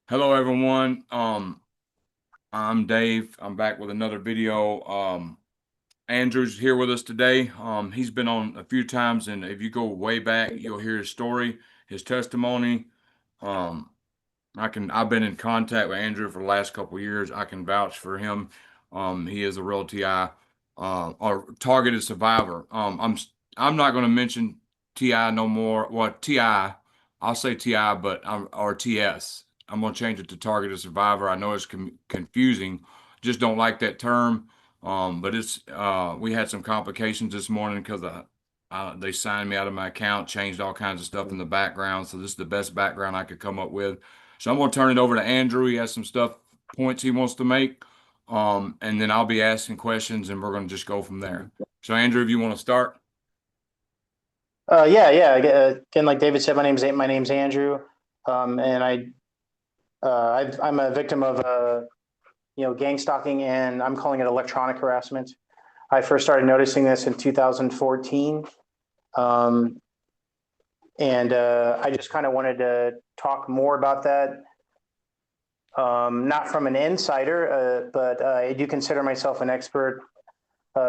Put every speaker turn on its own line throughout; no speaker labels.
Hello everyone. I'm Dave. I'm back with another video. Andrew's here with us today. He's been on a few times, and if you go way back, you'll hear his story, his testimony. Um, I've been in contact with Andrew for the last couple of years. I can vouch for him. He is a real TI, or targeted survivor. I'm not going to mention TI no more. Well, TI, I'll say TI, but or TS. I'm going to change it to targeted survivor. I know it's confusing. Just don't like that term. But we had some complications this morning because they signed me out of my account, changed all kinds of stuff in the background. So this is the best background I could come up with. So I'm going to turn it over to Andrew. He has some points he wants to make. And then I'll be asking questions and we're going to just go from there. So Andrew, if you want to start.
Yeah. Again, like David said, my name's Andrew, and I'm a victim of gang stalking, and I'm calling it electronic harassment. I first started noticing this in 2014, um, and I just kind of wanted to talk more about that. Not from an insider, but I do consider myself an expert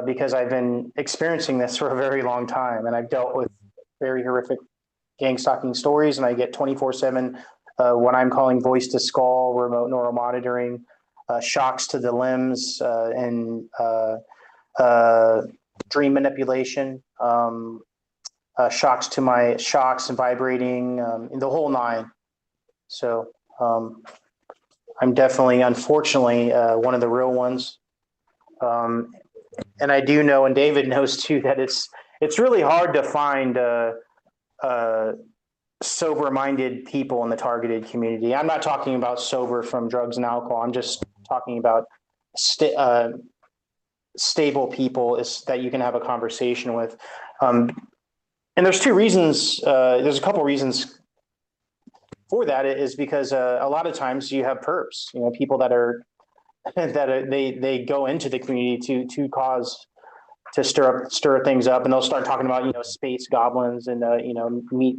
because I've been experiencing this for a very long time, and I've dealt with very horrific gang stalking stories, and I get 24/7 what I'm calling voice to skull, remote neural monitoring, shocks to the limbs, and dream manipulation, shocks and vibrating, the whole nine. So I'm definitely, unfortunately, one of the real ones. Um, and I do know, and David knows too, that it's really hard to find uh, sober-minded people in the targeted community. I'm not talking about sober from drugs and alcohol. I'm just talking about stable people that you can have a conversation with. And there's two reasons. There's a couple reasons for that. Is because a lot of times you have perps, people that are they go into the community to stir things up, and they'll start talking about space goblins and meet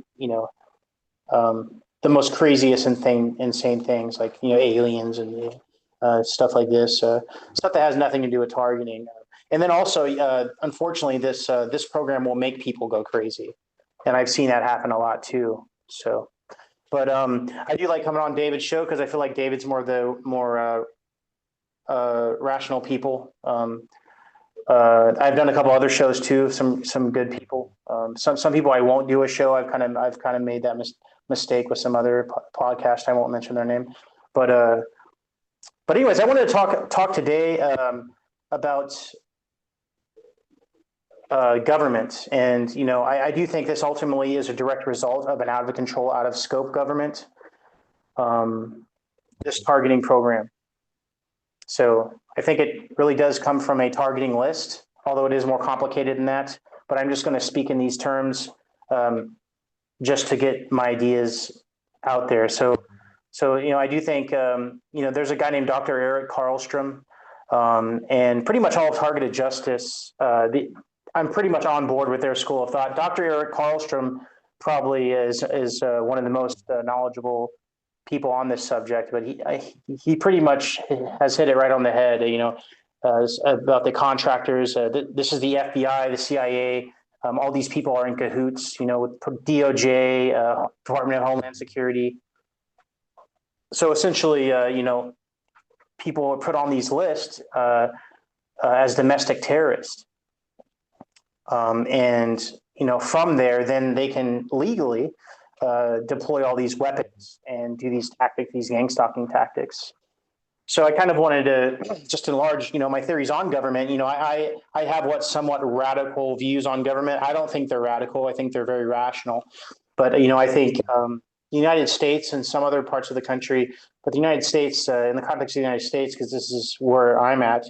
the most craziest insane things like aliens and stuff like this, stuff that has nothing to do with targeting. And then also, unfortunately, this program will make people go crazy, and I've seen that happen a lot too. So, but I do like coming on David's show because I feel like David's more of the more rational people. I've done a couple other shows too. Some good people. Some people I won't do a show. I've kind of made that mistake with some other podcast. I won't mention their name, but anyways, I wanted to talk today about government, and I do think this ultimately is a direct result of an out of control, out of scope government. This targeting program. So I think it really does come from a targeting list, although it is more complicated than that. But I'm just going to speak in these terms just to get my ideas out there. So I do think there's a guy named Dr. Eric Karlstrom, and pretty much all of targeted justice. I'm pretty much on board with their school of thought. Dr. Eric Karlstrom probably is one of the most knowledgeable people on this subject, but he pretty much has hit it right on the head. About the contractors. This is the FBI, the CIA. All these people are in cahoots. With DOJ, Department of Homeland Security. So essentially, people are put on these lists as domestic terrorists, and from there, then they can legally deploy all these weapons and do these tactics, these gang stalking tactics. So I kind of wanted to just enlarge, my theories on government. I have somewhat radical views on government. I don't think they're radical. I think they're very rational. But I think the United States and some other parts of the country, but the United States, in the context of the United States, because this is where I'm at,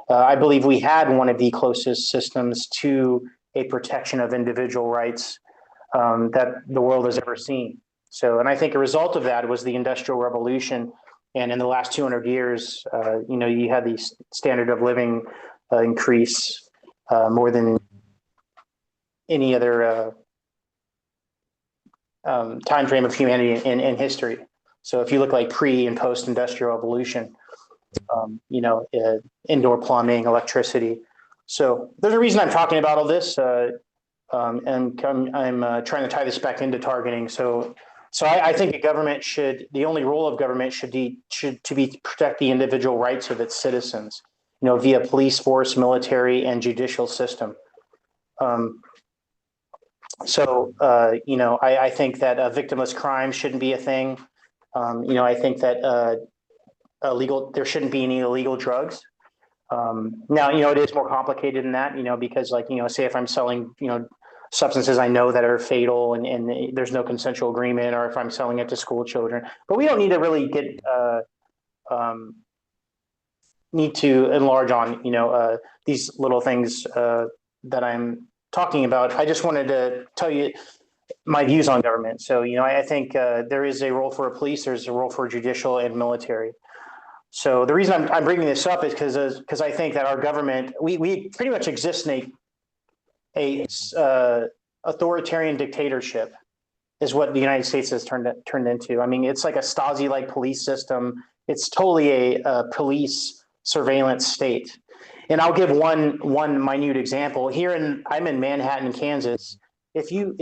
I believe we had one of the closest systems to a protection of individual rights that the world has ever seen. So, and I think a result of that was the Industrial Revolution. And in the last 200 years, you had the standard of living increase more than any other time frame of humanity in history. So if you look like pre and post industrial evolution, indoor plumbing, electricity. So there's a reason I'm talking about all this, and I'm trying to tie this back into targeting. So I think the only role of government should be to protect the individual rights of its citizens, via police force, military, and judicial system. I think that victimless crime shouldn't be a thing. I think that there shouldn't be any illegal drugs. Now, it is more complicated than that, because say if I'm selling, substances I know that are fatal and there's no consensual agreement, or if I'm selling it to school children, but we don't need to really need to enlarge on, these little things that I'm talking about. I just wanted to tell you my views on government. So, I think there is a role for a police, there's a role for judicial and military. So the reason I'm bringing this up is because I think that our government, we pretty much exist in a authoritarian dictatorship is what the United States has turned into. I mean, it's like a Stasi-like police system. It's totally a police surveillance state. And I'll give one minute example. I'm in Manhattan, Kansas. If you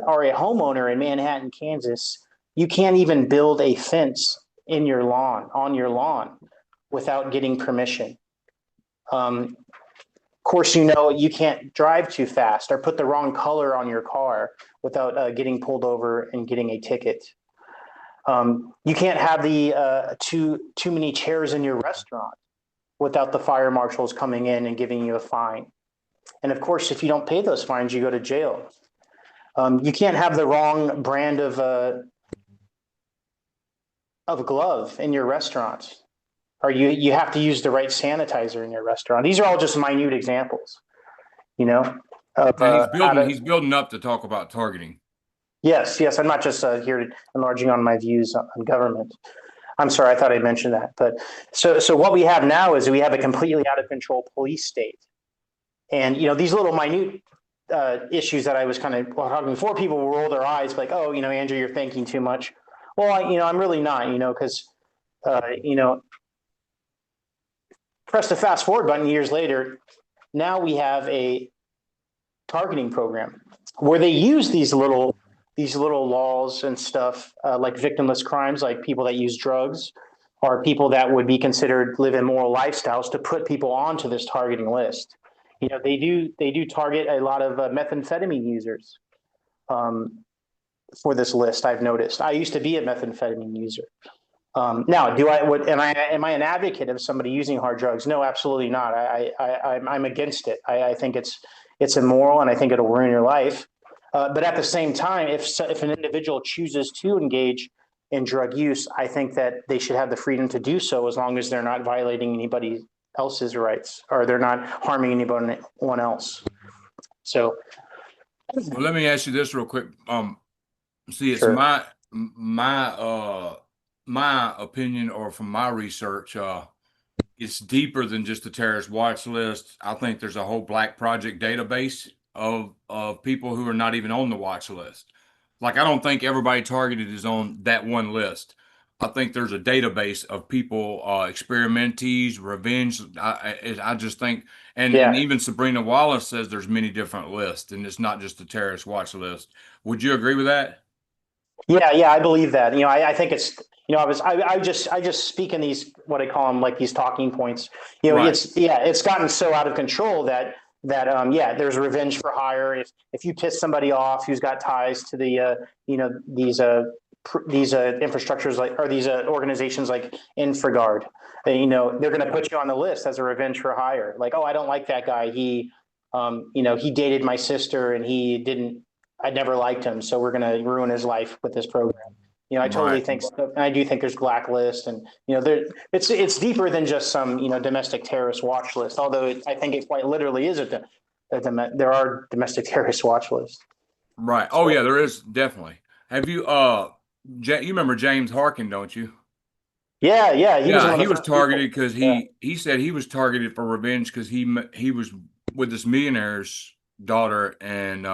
are a homeowner in Manhattan, Kansas, you can't even build a fence on your lawn without getting permission. Of course, you can't drive too fast or put the wrong color on your car without getting pulled over and getting a ticket. You can't have the too many chairs in your restaurant without the fire marshals coming in and giving you a fine. And of course, if you don't pay those fines, you go to jail. You can't have the wrong brand of glove in your restaurant, or you have to use the right sanitizer in your restaurant. These are all just minute examples, of
Now he's building up to talk about targeting.
Yes. I'm not just here enlarging on my views on government. I'm sorry, I thought I mentioned that. But so what we have now is we have a completely out of control police state, and these little minute issues that I was kind of talking before, people will roll their eyes like, oh, Andrew, you're thinking too much. Well, I'm really not, because press the fast forward button years later. Now we have a targeting program where they use these little laws and stuff, like victimless crimes, like people that use drugs or people that would be considered live immoral lifestyles, to put people onto this targeting list. They do target a lot of methamphetamine users for this list. I've noticed. I used to be a methamphetamine user. Now, am I an advocate of somebody using hard drugs? No, absolutely not. I'm against it. I think it's immoral, and I think it'll ruin your life. But at the same time, if an individual chooses to engage in drug use, I think that they should have the freedom to do so, as long as they're not violating anybody else's rights, or they're not harming anyone else. So,
well, let me ask you this real quick. See, it's
sure.
my opinion, or from my research, it's deeper than just the terrorist watch list. I think there's a whole Black Project database of people who are not even on the watch list. Like, I don't think everybody targeted is on that one list. I think there's a database of people, experimentees, revenge. I just think, and
Yeah.
even Sabrina Wallace says there's many different lists, and it's not just the terrorist watch list. Would you agree with that?
Yeah, I believe that. I think it's, I just speak in these, what I call them, like these talking points.
Right.
It's gotten so out of control that there's revenge for hire. If you piss somebody off who's got ties to the these infrastructures, like, or these organizations like Infragard, they're going to put you on the list as a revenge for hire. Like, oh, I don't like that guy. He dated my sister, and I never liked him, so we're going to ruin his life with this program. I totally
Right.
think, and I do think there's blacklist, and it's deeper than just some domestic terrorist watch list. Although I think it quite literally is there are domestic terrorist watch lists.
Right. Oh yeah, there is definitely. Have you you remember James Harkin, don't you?
Yeah, he was
Yeah,
one of
he
the
was
first people.
targeted because
Yeah,
he said he was targeted for revenge because he was with this millionaire's daughter, and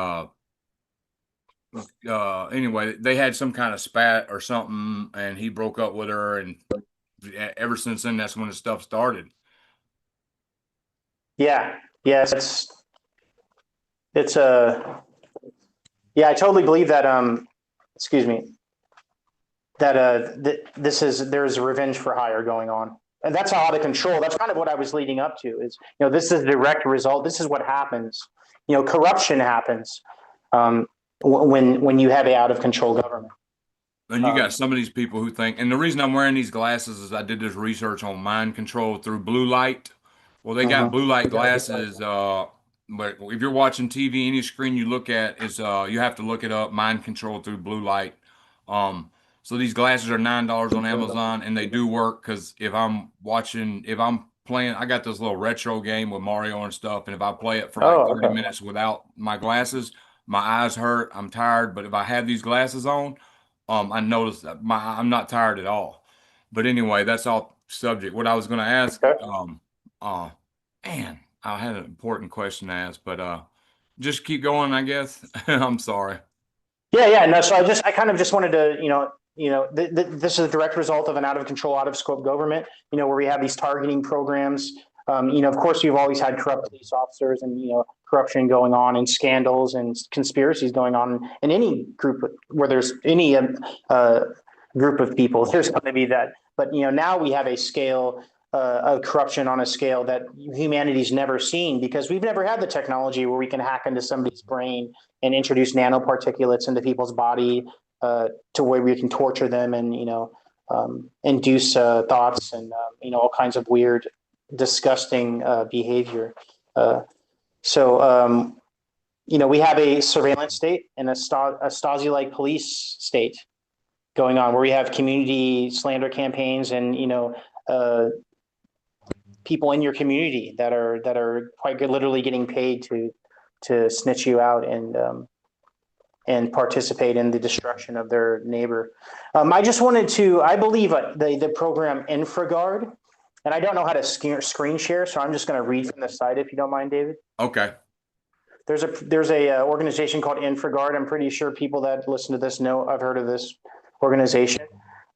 Anyway, they had some kind of spat or something, and he broke up with her, and ever since then, that's when the stuff started.
Yeah, yes, it's a yeah. I totally believe that. Excuse me. That this is there's a revenge for hire going on, and that's how out of control. That's kind of what I was leading up to. Is this is a direct result. This is what happens. Corruption happens um, when you have a out of control government.
And you got
Um,
some of these people who think, and the reason I'm wearing these glasses is I did this research on mind control through blue light. Well, they got blue light glasses, but if you're watching TV, any screen you look at is you have to look it up, mind control through blue light. Um, so these glasses are $9 on Amazon, and they do work because if I'm playing, I got this little retro game with Mario and stuff, and if I play it for like
oh,
30
okay.
minutes without my glasses, my eyes hurt, I'm tired. But if I have these glasses on, I noticed that I'm not tired at all. But anyway, that's all subject. What I was going to ask,
Okay.
uh, man, I had an important question to ask, but just keep going, I guess. I'm sorry.
Yeah. No. So I kind of just wanted to, this is a direct result of an out of control, out of scope government. Where we have these targeting programs. Of course, we've always had corrupt police officers and corruption going on and scandals and conspiracies going on in any group where there's any group of people. There's going to be that, but now we have a scale of corruption on a scale that humanity's never seen because we've never had the technology where we can hack into somebody's brain and introduce nanoparticulates into people's body to where we can torture them and induce thoughts and all kinds of weird, disgusting behavior. So we have a surveillance state and a Stasi-like police state going on where we have community slander campaigns and uh, people in your community that are quite good, literally getting paid to snitch you out and participate in the destruction of their neighbor. I just wanted to, I believe the program InfraGard, and I don't know how to screen share, so I'm just going to read from the site if you don't mind, David.
Okay.
There's a organization called InfraGard. I'm pretty sure people that listen to this know I've heard of this organization,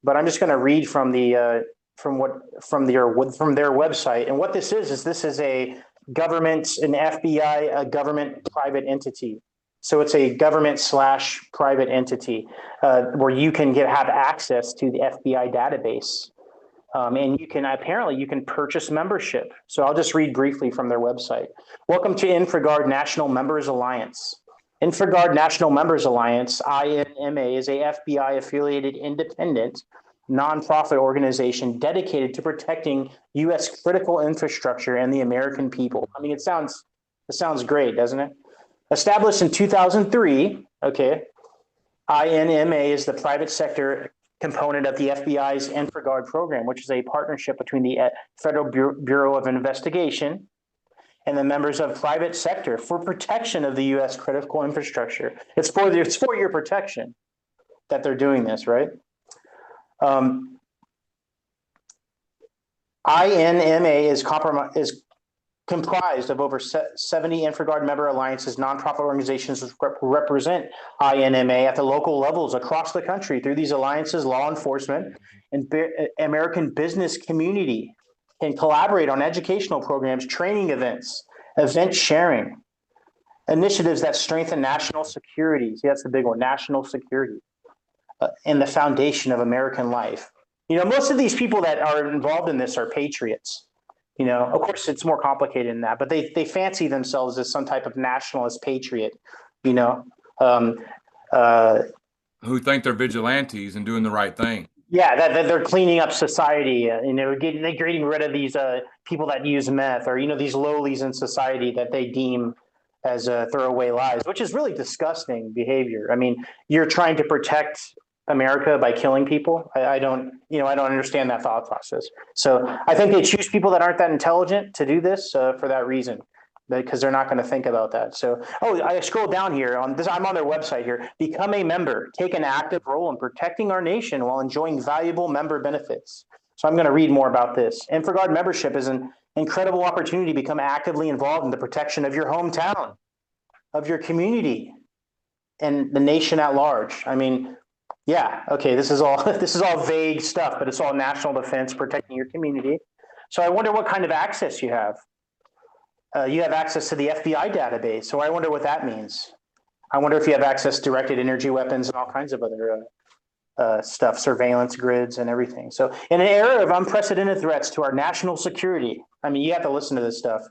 but I'm just going to read from the from their website. And what this is a government, an FBI, a government private entity. So it's a government / private entity where you can have access to the FBI database. And you can purchase membership. So I'll just read briefly from their website. Welcome to InfraGard National Members Alliance. InfraGard National Members Alliance, INMA, is a FBI affiliated independent nonprofit organization dedicated to protecting U.S. critical infrastructure and the American people. I mean, it sounds great, doesn't it? Established in 2003, okay, INMA is the private sector component of the FBI's InfraGard program, which is a partnership between the Federal Bureau of Investigation and the members of private sector for protection of the U.S. critical infrastructure. It's for your protection that they're doing this, right? INMA is comprised of over 70 InfraGard member alliances, nonprofit organizations who represent INMA at the local levels across the country. Through these alliances, law enforcement and American business community can collaborate on educational programs, training events, event sharing, initiatives that strengthen national security. See, that's the big one, national security, and the foundation of American life. Most of these people that are involved in this are patriots. Of course, it's more complicated than that, but they fancy themselves as some type of nationalist patriot. You know, um, uh,
Who think they're vigilantes and doing the right thing.
yeah, that they're cleaning up society. They're getting rid of these people that use meth, or these lowlies in society that they deem as throwaway lives, which is really disgusting behavior. I mean, you're trying to protect America by killing people. I don't understand that thought process. So I think they choose people that aren't that intelligent to do this for that reason, because they're not going to think about that. So, I scroll down here on this. I'm on their website here. Become a member. Take an active role in protecting our nation while enjoying valuable member benefits. So I'm going to read more about this. InfraGard membership is an incredible opportunity to become actively involved in the protection of your hometown, of your community, and the nation at large. I mean, yeah, okay, this is all this is all vague stuff, but it's all national defense, protecting your community. So I wonder what kind of access you have. You have access to the FBI database, so I wonder what that means. I wonder if you have access to directed energy weapons and all kinds of other stuff, surveillance grids and everything. So in an era of unprecedented threats to our national security, I mean, you have to listen to this stuff.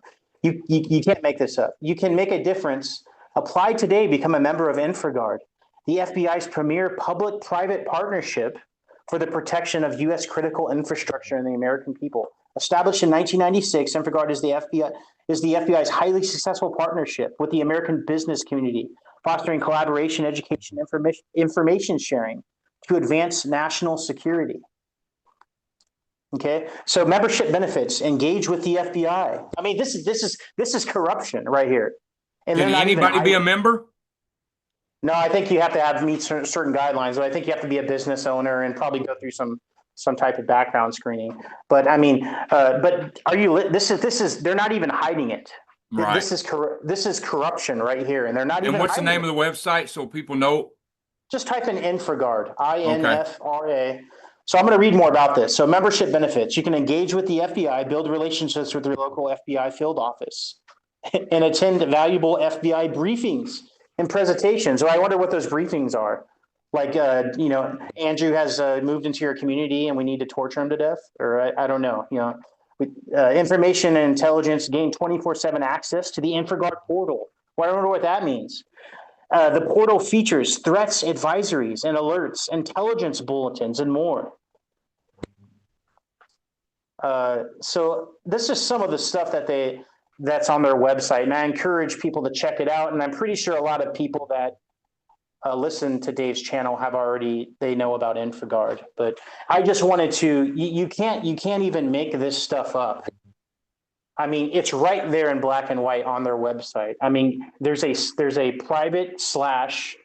You can't make this up. You can make a difference. Apply today, become a member of InfraGard, the FBI's premier public-private partnership for the protection of U.S. critical infrastructure and the American people. Established in 1996, InfraGard is the FBI's highly successful partnership with the American business community, fostering collaboration, education, information sharing to advance national security. Okay, so membership benefits: engage with the FBI. I mean, this is corruption right here, and
Can
they're not even
anybody be a
hiding.
member?
No, I think you have to meet certain guidelines. I think you have to be a business owner and probably go through some type of background screening. But I mean, but are you? This is they're not even hiding it.
Right.
This is corruption right here, and they're not
And
even
what's the
hiding
name
it.
of the website so people know?
Just type in InfraGard,
Okay.
INFRA. So I'm going to read more about this. So membership benefits: you can engage with the FBI, build relationships with your local FBI field office, and attend valuable FBI briefings and presentations. So I wonder what those briefings are. Like, Andrew has moved into your community and we need to torture him to death, or I don't know. Information and intelligence gain 24/7 access to the InfraGard portal. Well, I wonder what that means. The portal features threats, advisories, and alerts, intelligence bulletins, and more. So this is some of the stuff that's on their website, and I encourage people to check it out. And I'm pretty sure a lot of people that listen to Dave's channel they know about InfraGard. But I just wanted to, you can't even make this stuff up. I mean, it's right there in black and white on their website. I mean, there's a private slash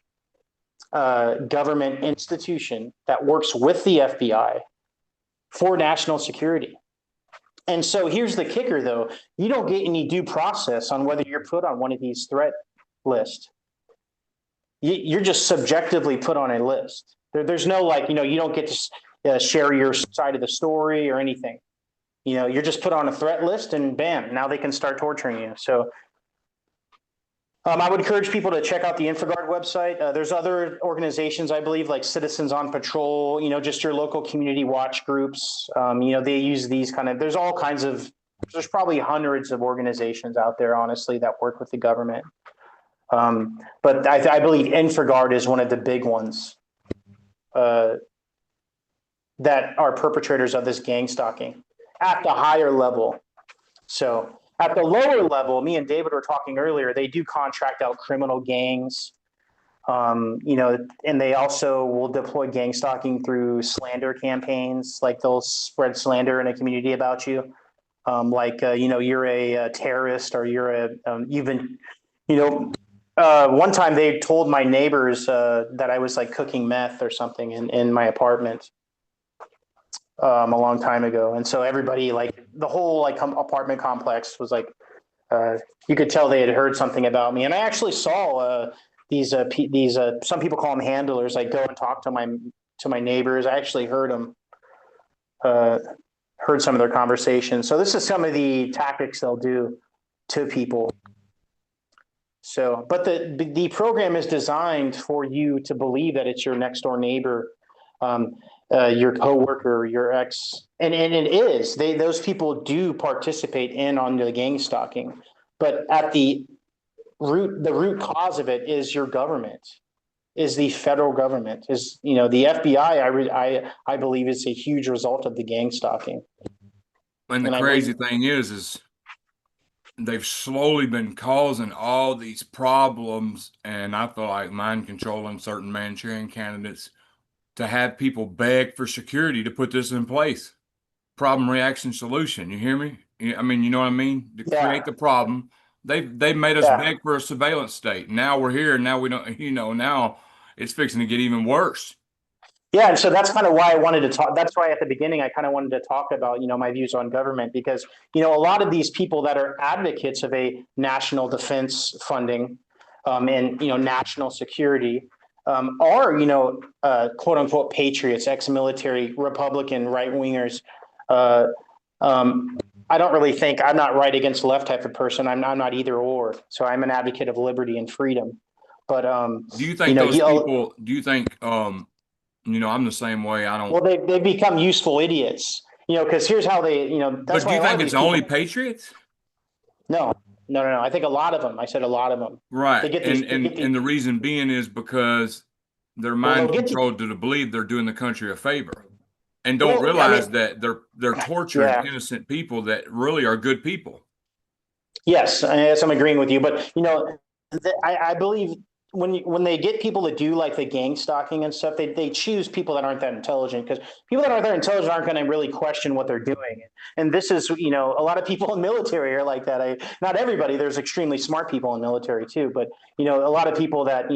government institution that works with the FBI for national security. And so here's the kicker, though. You don't get any due process on whether you're put on one of these threat lists. You're just subjectively put on a list. There's no you don't get to share your side of the story or anything. You're just put on a threat list and bam, now they can start torturing you. So I would encourage people to check out the InfraGard website. There's other organizations, I believe, like Citizens on Patrol, just your local community watch groups. They use these there's all kinds of, there's probably hundreds of organizations out there, honestly, that work with the government. But I believe InfraGard is one of the big ones that are perpetrators of this gang stalking at the higher level. So at the lower level, me and David were talking earlier, they do contract out criminal gangs, and they also will deploy gang stalking through slander campaigns. Like they'll spread slander in a community about you. You're a terrorist, or you've been, one time they told my neighbors that I was like cooking meth or something in my apartment a long time ago. And so everybody, like the whole apartment complex was like, you could tell they had heard something about me. And I actually saw these some people call them handlers, like go and talk to my neighbors. I actually heard some of their conversations. So this is some of the tactics they'll do to people. So, but the program is designed for you to believe that it's your next door neighbor, your coworker, your ex, and it is. Those people do participate on the gang stalking, but at the root cause of it is your government, is the federal government, is the FBI. I believe is a huge result of the gang stalking.
And the crazy thing is they've slowly been causing all these problems, and I feel like mind controlling certain Manchurian candidates to have people beg for security to put this in place. Problem, reaction, solution. You hear me? I mean, you know what I mean? To create the problem. They made us beg for a surveillance state. Now we're here, and now we don't, now it's fixing to get even worse.
Yeah, and so that's kind of why I wanted to talk. That's why at the beginning I kind of wanted to talk about, my views on government, because, a lot of these people that are advocates of a national defense funding, and national security are quote unquote patriots, ex-military, Republican, right wingers. Uh, I don't really think I'm not right against left type of person. I'm not either or. So I'm an advocate of liberty and freedom. But
Do you think those people? Do you think I'm the same way. I don't.
well, they become useful idiots. Because here's how they. That's
But do
why
you
a lot of
think it's
these people.
only patriots?
No, no. I think a lot of them. I said a lot of them.
Right.
They get these.
And
They get
and
these.
and the reason being is because they're
Well, they'll
mind
get the.
controlled to believe they're doing the country a favor and don't
Well, I
realize
mean,
that they're torturing
yeah.
innocent people that really are good people.
Yes, I'm agreeing with you, but I believe when they get people to do like the gang stalking and stuff, they choose people that aren't that intelligent because people that aren't that intelligent aren't going to really question what they're doing. And this is, a lot of people in military are like that. Not everybody. There's extremely smart people in military too, but a lot of people that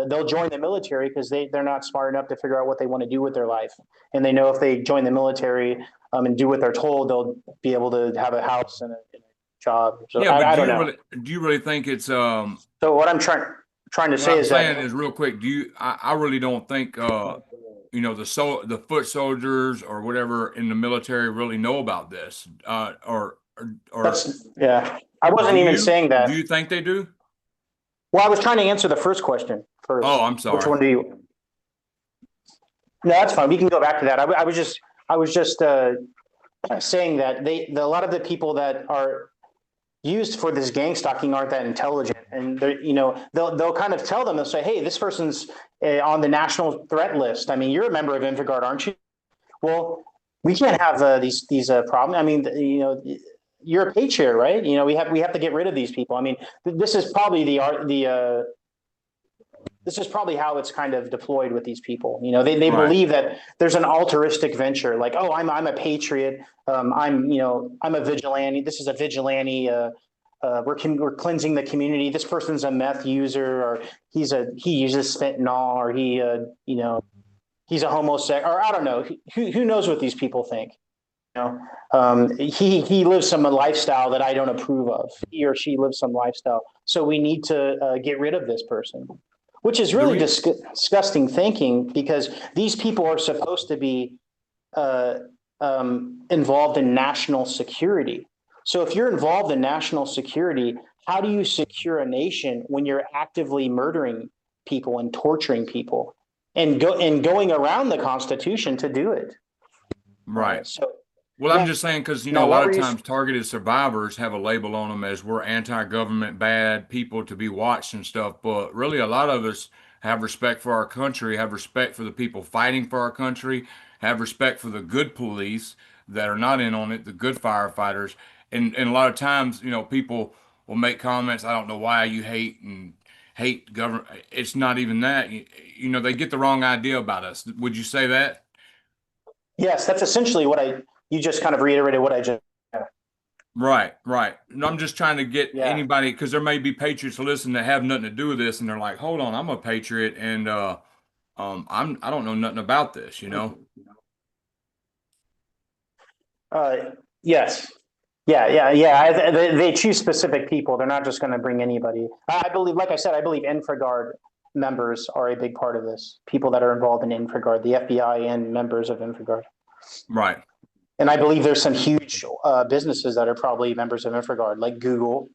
they'll join the military because they're not smart enough to figure out what they want to do with their life, and they know if they join the military and do what they're told, they'll be able to have a house and a job. So
Yeah, but
I don't know.
do you really think it's
So what I'm trying to
what
say
I'm
is
saying
that
is real quick, I really don't think the foot soldiers or whatever in the military really know about this. Or
yeah. I wasn't even saying
do
that.
you think they do?
Well, I was trying to answer the first question
Oh,
first.
I'm
Which
sorry.
one do you? No, that's fine. We can go back to that. I was just saying that a lot of the people that are used for this gang stalking aren't that intelligent, and they'll kind of tell them, they'll say, hey, this person's on the national threat list. I mean, you're a member of Infraguard, aren't you? Well, we can't have these problems. I mean, you're a patriot, right? We have to get rid of these people. I mean, this is probably this is probably how it's kind of deployed with these people. They
Right.
believe that there's an altruistic venture, like, oh, I'm a patriot. I'm a vigilante. This is a vigilante. We're cleansing the community. This person's a meth user, or he uses fentanyl, or he's a homosexual, or I don't know. Who knows what these people think? He lives some lifestyle that I don't approve of. He or she lives some lifestyle. So we need to get rid of this person, which is
The
really
re
disgusting thinking, because these people are supposed to be uh, involved in national security. So if you're involved in national security, how do you secure a nation when you're actively murdering people and torturing people and going around the Constitution to do it?
right.
So
Well, I'm
now,
just saying because a
now
lot
what
of
were you?
times targeted survivors have a label on them as we're anti-government, bad people to be watched and stuff. But really, a lot of us have respect for our country, have respect for the people fighting for our country, have respect for the good police that are not in on it, the good firefighters. And a lot of times, people will make comments. I don't know why you hate government. It's not even that. They get the wrong idea about us. Would you say that?
Yes, that's essentially what you just kind of reiterated what I just.
Right, right. And I'm just trying to get
Yeah.
anybody because there may be patriots listening that have nothing to do with this, and they're like, "Hold on, I'm a patriot, and I don't know nothing about this."
Uh, yes. Yeah. They choose specific people. They're not just going to bring anybody. I believe, like I said, I believe Infraguard members are a big part of this. People that are involved in Infraguard, the FBI and members of Infraguard.
Right,
And I believe there's some huge businesses that are probably members of Infraguard, like Google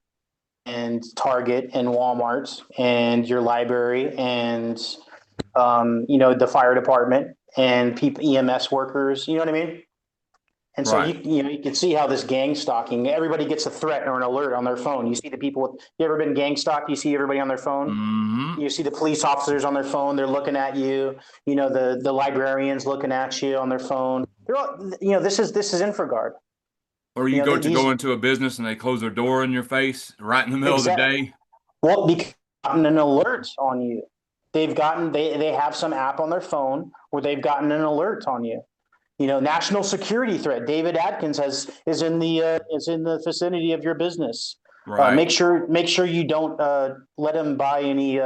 and Target and Walmart and your library and the fire department and people, EMS workers. You know what I mean? And so
right.
you can see how this gang stalking, everybody gets a threat or an alert on their phone. You see the people with, you ever been gang stalked? You see everybody on their phone.
Hmm.
You see the police officers on their phone. They're looking at you. The librarians looking at you on their phone. They're all, this is Infraguard.
Or you
You know,
go
these
into a business and they close their door in your face right in the middle of the
exact
day.
well, because gotten an alert on you. They have some app on their phone where they've gotten an alert on you. National security threat. David Atkins is in the vicinity of your business.
Right.
Make sure you don't let him buy any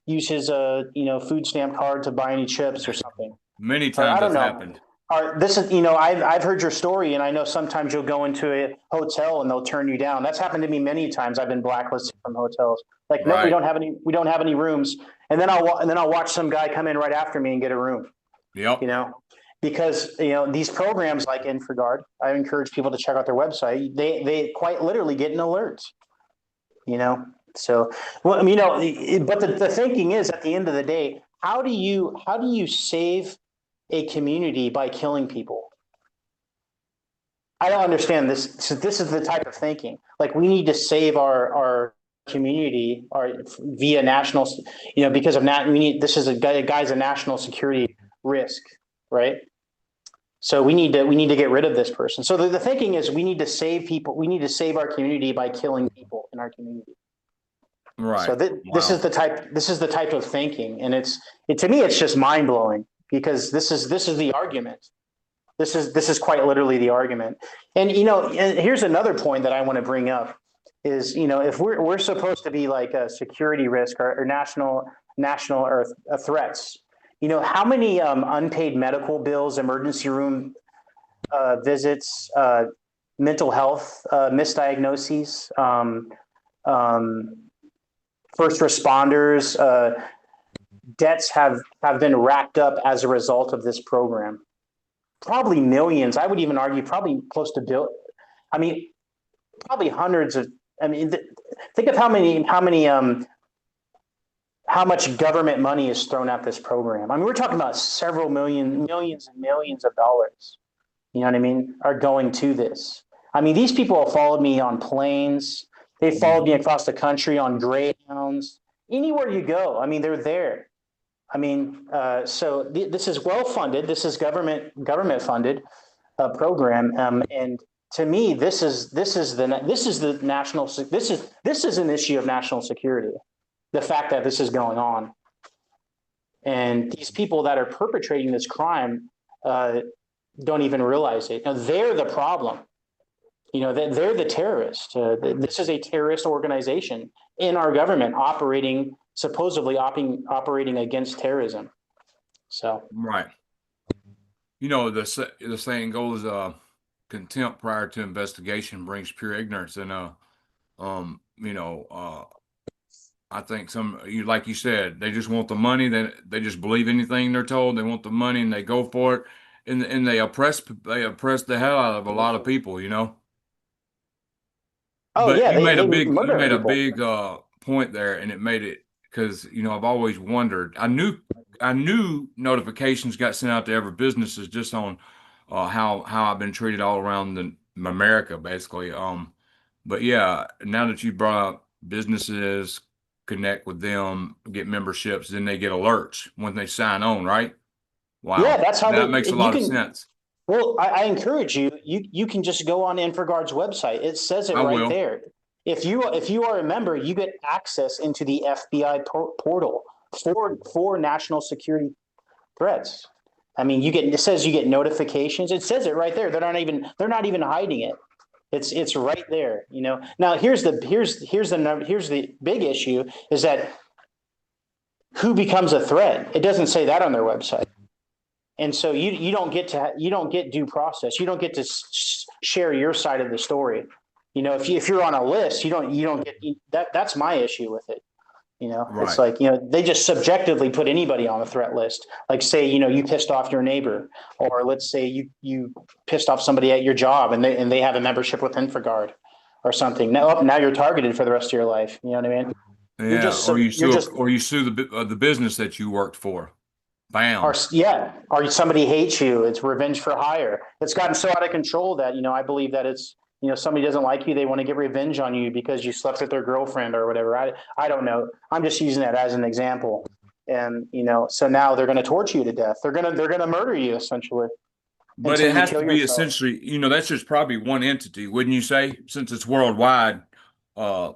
use his food stamp card to buy any chips or something.
Many
Or I
times
don't
that's
know.
happened.
Or this is I've heard your story, and I know sometimes you'll go into a hotel and they'll turn you down. That's happened to me many times. I've been blacklisted from hotels Like, no,
Right.
we don't have any rooms. And then I'll watch some guy come in right after me and get a room,
Yep.
you know, because, these programs like InfraGard, I encourage people to check out their website. They quite literally get an alert, you know? So, well, but the thinking is at the end of the day, how do you save a community by killing people? I don't understand this. So this is the type of thinking. Like, we need to save our community, our via national, because of we need, this is a guy's a national security risk, right? So we need to get rid of this person. So the thinking is we need to save people. We need to save our community by killing people in our community. So
Right.
this is
Wow.
the type of thinking, and to me it's just mind blowing, because this is the argument. This is quite literally the argument. And and here's another point that I want to bring up is, if we're supposed to be like a security risk, or national or threats, how many unpaid medical bills, emergency room visits, mental health misdiagnoses, um, first responders, debts have been racked up as a result of this program. Probably millions. I would even argue probably close to bill. I mean, probably hundreds of. I mean, think of how much government money is thrown at this program. I mean, we're talking about several millions and millions of dollars. You know what I mean? Are going to this. I mean, these people have followed me on planes. They followed me
Mhm.
across the country on Greyhounds. Anywhere you go, I mean, they're there. I mean, so this is well funded. This is government funded program, and to me, this is the national this is an issue of national security. The fact that this is going on, and these people that are perpetrating this crime uh, don't even realize it. Now, they're the problem. They're the terrorists. This is a terrorist organization in our government operating, supposedly operating against terrorism. So,
Right. The saying goes, contempt prior to investigation brings pure ignorance. And um, you know, uh, I think like you said, they just want the money. They just believe anything they're told. They want the money and they go for it, and they oppress the hell out of a lot of people.
oh
But
yeah, they
you
murder
made a
people.
big point there, and it made it because I've always wondered. I knew notifications got sent out to every businesses just on how I've been treated all around America, basically. But yeah, now that you brought up businesses connect with them, get memberships, then they get alerts when they sign on, right?
Yeah,
Wow,
that's how
that makes a
you
lot of
can.
sense.
Well, I encourage you. You can just go on InfraGard's website. It says it
I
right
will.
there. If you are a member, you get access into the FBI portal for national security threats. I mean, it says you get notifications. It says it right there. They're not even hiding it. It's right there. Now here's the big issue is that who becomes a threat? It doesn't say that on their website. And so you don't get due process. You don't get to share your side of the story. If you're on a list, you don't get that. That's my issue with it. It's
Right.
like, they just subjectively put anybody on a threat list. Like, say, you pissed off your neighbor, or let's say you pissed off somebody at your job, and they have a membership with InfraGard or something. Now you're targeted for the rest of your life. You know what I mean?
Yeah,
You're just
or you sue the business that you worked for.
or
Bam.
yeah, or somebody hates you. It's revenge for hire. It's gotten so out of control that I believe that it's somebody doesn't like you, they want to get revenge on you because you slept with their girlfriend or whatever. I don't know. I'm just using that as an example. And so now they're going to torture you to death. They're going to murder you essentially
But
until
it
you
has
kill
to be
yourself.
essentially, that's just probably one entity, wouldn't you say? Since it's worldwide. Uh,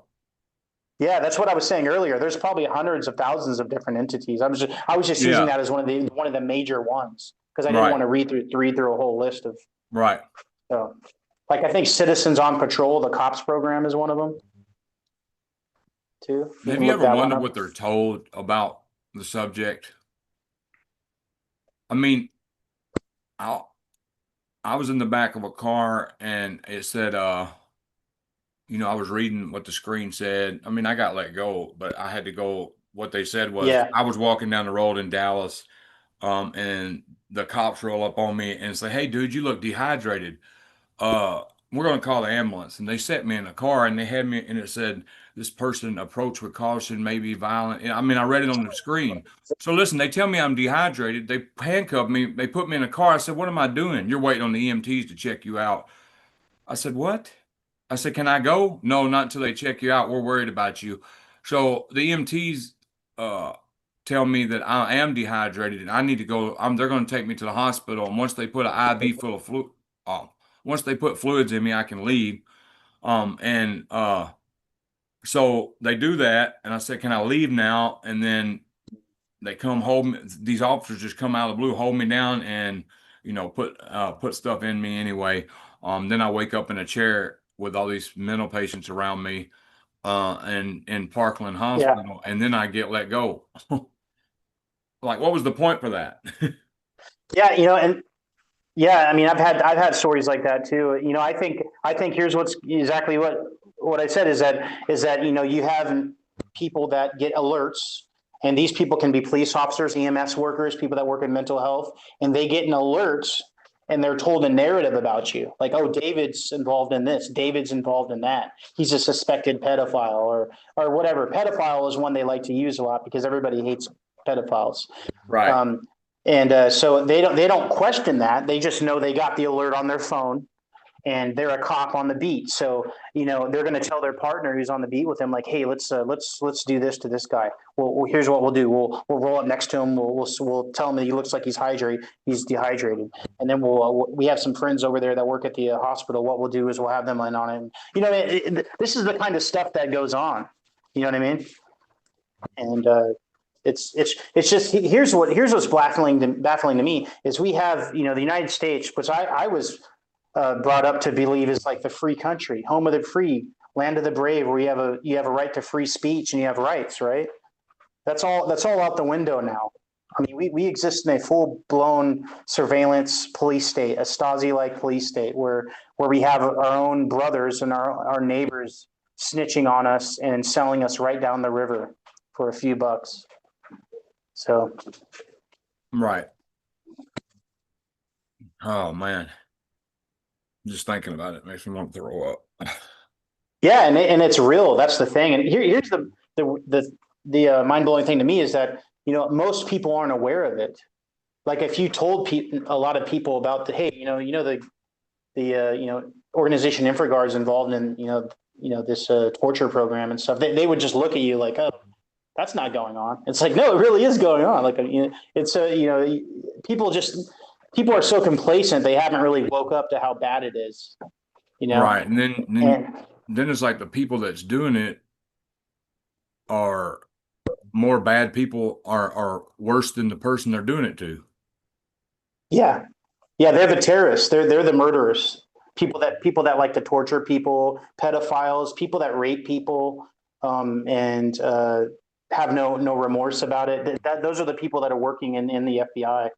Yeah, that's what I was saying earlier. There's probably hundreds of thousands of different entities. I was just using
yeah,
that as one of the major ones because I didn't
right,
want to read through a whole list of.
right.
So, like, I think Citizens on Patrol, the cops program, is one of them too. You
Have
can
you
look
ever
that one
wondered
up.
what they're told about the subject? I mean, I I was in the back of a car and it said, I was reading what the screen said. I mean, I got let go, but I had to go. What they said was
Yeah.
I was walking down the road in Dallas, and the cops roll up on me and say, "Hey, dude, you look dehydrated. Uh, we're going to call the ambulance." And they set me in a car and they had me, and it said, "This person approach with caution, may be violent." And I mean, I read it on the screen. So listen, they tell me I'm dehydrated. They handcuff me. They put me in a car. I said, "What am I doing?" "You're waiting on the EMTs to check you out." I said, "What?" I said, "Can I go?" "No, not until they check you out. We're worried about you." So the EMTs uh, tell me that I am dehydrated and I need to go. They're going to take me to the hospital. And once they put an IV full of fluid, once they put fluids in me, I can leave. And so they do that. And I said, "Can I leave now?" And then they come hold me. These officers just come out of the blue, hold me down, and put stuff in me anyway. Then I wake up in a chair with all these mental patients around me, and in Parkland
Yeah.
Hospital, and then I get let go. Like, what was the point for that?
Yeah. And yeah, I mean, I've had stories like that too. I think here's what's exactly what I said is that you have people that get alerts, and these people can be police officers, EMS workers, people that work in mental health, and they get an alert, and they're told a narrative about you, like, oh, David's involved in this, David's involved in that, he's a suspected pedophile, or whatever. Pedophile is one they like to use a lot because everybody hates pedophiles.
Right.
Um, and so they don't question that. They just know they got the alert on their phone, and they're a cop on the beat. So they're going to tell their partner who's on the beat with them, like, hey, let's do this to this guy. Well, here's what we'll do. We'll roll up next to him. We'll tell him that he looks like he's dehydrated, and then we have some friends over there that work at the hospital. What we'll do is we'll have them in on it. This is the kind of stuff that goes on. You know what I mean? And it's just here's what's baffling to me is we have the United States, which I was brought up to believe is like the free country, home of the free, land of the brave, where you have a right to free speech and you have rights, right? That's all out the window now. I mean, we exist in a full blown surveillance police state, a Stasi like police state, where we have our own brothers and our neighbors snitching on us and selling us right down the river for a few bucks. So
Right. Oh man, just thinking about it makes me want to throw up.
yeah, and it's real. That's the thing. And here's the mind blowing thing to me is that most people aren't aware of it. Like if you told a lot of people about hey, the organization InfraGard's involved in this torture program and stuff, they would just look at you like, oh, that's not going on. It's like, no, it really is going on. Like it's people are so complacent they haven't really woke up to how bad it is.
Right. And then
And
then it's like the people that's doing it are more bad people, are worse than the person they're doing it to.
yeah, yeah, they're the terrorists. They're the murderers. People that like to torture people, pedophiles, people that rape people, and have no remorse about it. Those are the people that are working in the FBI.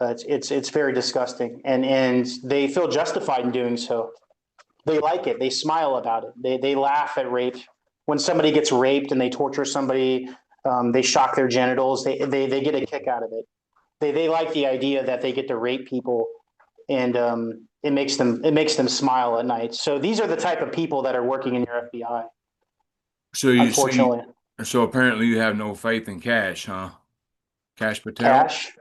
It's very disgusting, and they feel justified in doing so. They like it. They smile about it. They laugh at rape. When somebody gets raped and they torture somebody, they shock their genitals. They get a kick out of it. They like the idea that they get to rape people, and it makes them smile at night. So these are the type of people that are working in your FBI.
So you see,
Unfortunately,
so apparently you have no faith in Cash, huh? Cash Patel.
Cash.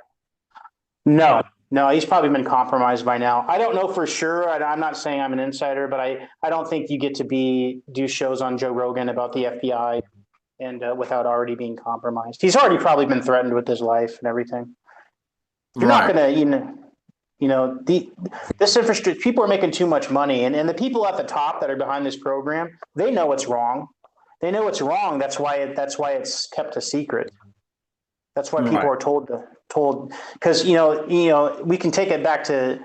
No, no, he's probably been compromised by now. I don't know for sure. I'm not saying I'm an insider, but I don't think you get to do shows on Joe Rogan about the FBI and without already being compromised. He's already probably been threatened with his life and everything. You're not
Right.
going to, this infrastructure. People are making too much money, and the people at the top that are behind this program, they know it's wrong. They know it's wrong. That's why it's kept a secret. That's why people
Right.
are told because we can take it back to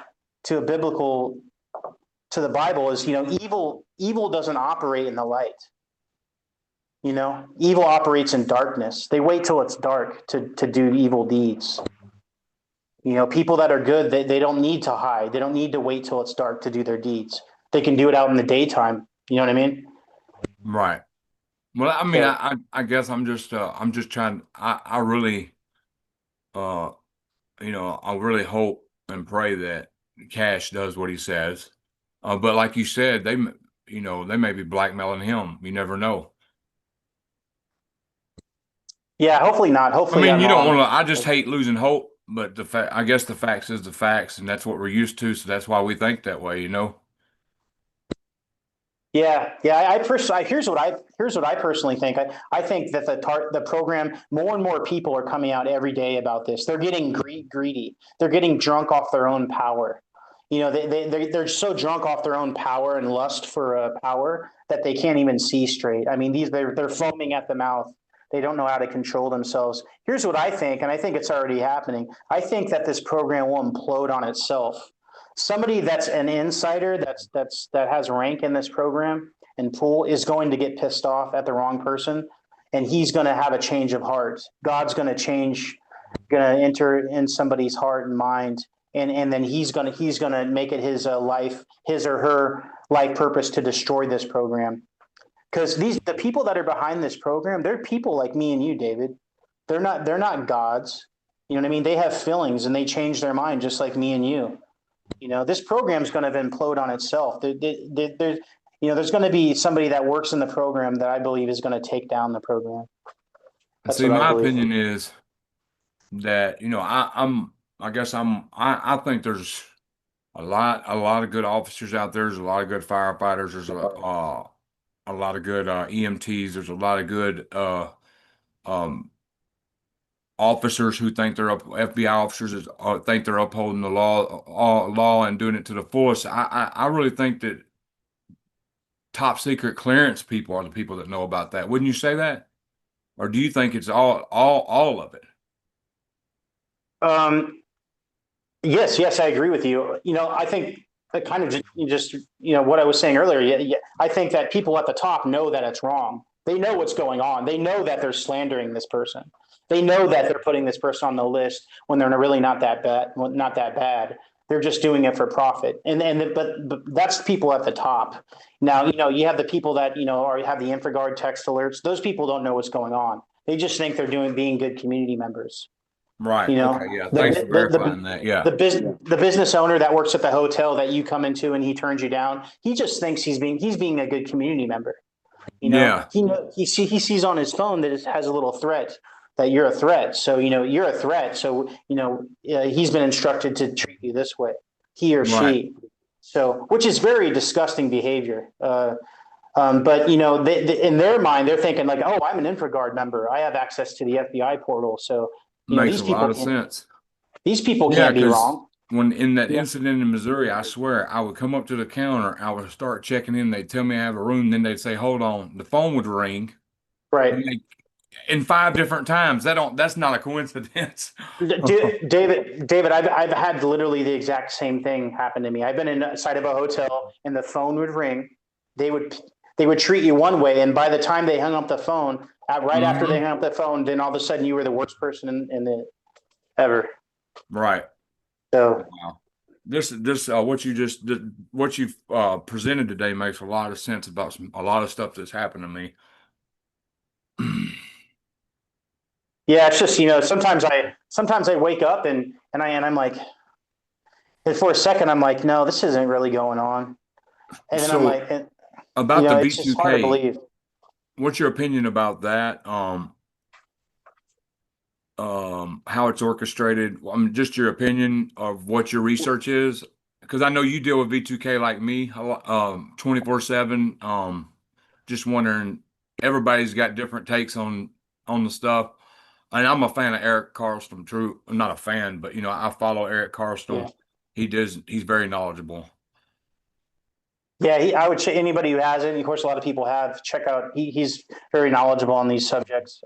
a biblical to the Bible is evil doesn't operate in the light. Evil operates in darkness. They wait till it's dark to do evil deeds. People that are good, they don't need to hide. They don't need to wait till it's dark to do their deeds. They can do it out in the daytime You know what I mean?
Right. Well, I mean,
So
I guess I'm just trying. I really uh I really hope and pray that Cash does what he says. But like you said, they may be blackmailing him. You never know.
yeah, hopefully not.
I
Hopefully
mean,
I'm
you don't
wrong.
want to. I just hate losing hope. But I guess the facts is the facts, and that's what we're used to. So that's why we think that way. You know.
Yeah, yeah. Here's what I personally think. I think that the program, more and more people are coming out every day about this. They're getting greedy. They're getting drunk off their own power. You know, they're so drunk off their own power and lust for power that they can't even see straight. I mean, they're foaming at the mouth. They don't know how to control themselves. Here's what I think, and I think it's already happening. I think that this program will implode on itself. Somebody that's an insider that has rank in this program and pool is going to get pissed off at the wrong person, and he's going to have a change of heart. God's going to change, going to enter in somebody's heart and mind, and then he's gonna make it his his or her life purpose to destroy this program. Because the people that are behind this program, they're people like me and you, David. They're not gods. You know what I mean? They have feelings and they change their mind just like me and you. You know, this program is going to implode on itself. There's going to be somebody that works in the program that I believe is going to take down the program. That's
See,
what I
my
believe.
opinion is that I guess I think there's a lot of good officers out there. There's a lot of good firefighters. There's a lot of good EMTs. There's a lot of good um officers who think they're FBI officers that think they're upholding the law and doing it to the fullest. I really think that top secret clearance people are the people that know about that. Wouldn't you say that? Or do you think it's all of it?
Um, yes, yes, I agree with you. You know, I think that kind of just what I was saying earlier. Yeah, yeah, I think that people at the top know that it's wrong. They know what's going on. They know that they're slandering this person. They know that they're putting this person on the list when they're really not that bad. Not that bad. They're just doing it for profit. But that's people at the top. Now you have the people that or have the InfraGard text alerts. Those people don't know what's going on. They just think they're being good community members.
Right.
You
Okay.
know,
Yeah.
the
Thanks for verifying that.
the
Yeah.
the business owner that works at the hotel that you come into and he turns you down. He just thinks he's being a good community member. You know,
Yeah.
he sees on his phone that it has a little threat that you're a threat. So you're a threat. So he's been instructed to treat you this way, he or
Right.
she. So which is very disgusting behavior. But in their mind, they're thinking like, oh, I'm an InfraGard member. I have access to the FBI portal. So
Makes a lot of sense.
these people
Yeah,
can't be
because
wrong.
when in that
Yeah.
incident in Missouri, I swear I would come up to the counter, I would start checking in. They'd tell me I have a room, then they'd say, "Hold on." The phone would ring,
Right.
and in five different times. That's not a coincidence.
David, I've had literally the exact same thing happen to me. I've been inside of a hotel and the phone would ring. They would they would treat you one way, and by the time they hung up the phone, right after they
Hmm.
hung up the phone, then all of a sudden you were the worst person in the ever.
Right.
So
Wow. This what you presented today makes a lot of sense about a lot of stuff that's happened to me.
yeah, it's just sometimes I wake up and I'm like, and for a second I'm like, no, this isn't really going on, and then I'm
So
like,
about the
it's just hard to
V2K,
believe.
what's your opinion about that? How it's orchestrated. I mean, just your opinion of what your research is, because I know you deal with V2K like me, 24/7. Just wondering, everybody's got different takes on the stuff. And I'm a fan of Eric Carlstrom. True, I'm not a fan, but I follow Eric
Yeah.
Carlstrom. He's very knowledgeable.
Yeah, I would say anybody who hasn't, of course, a lot of people have, check out, he's very knowledgeable on these subjects.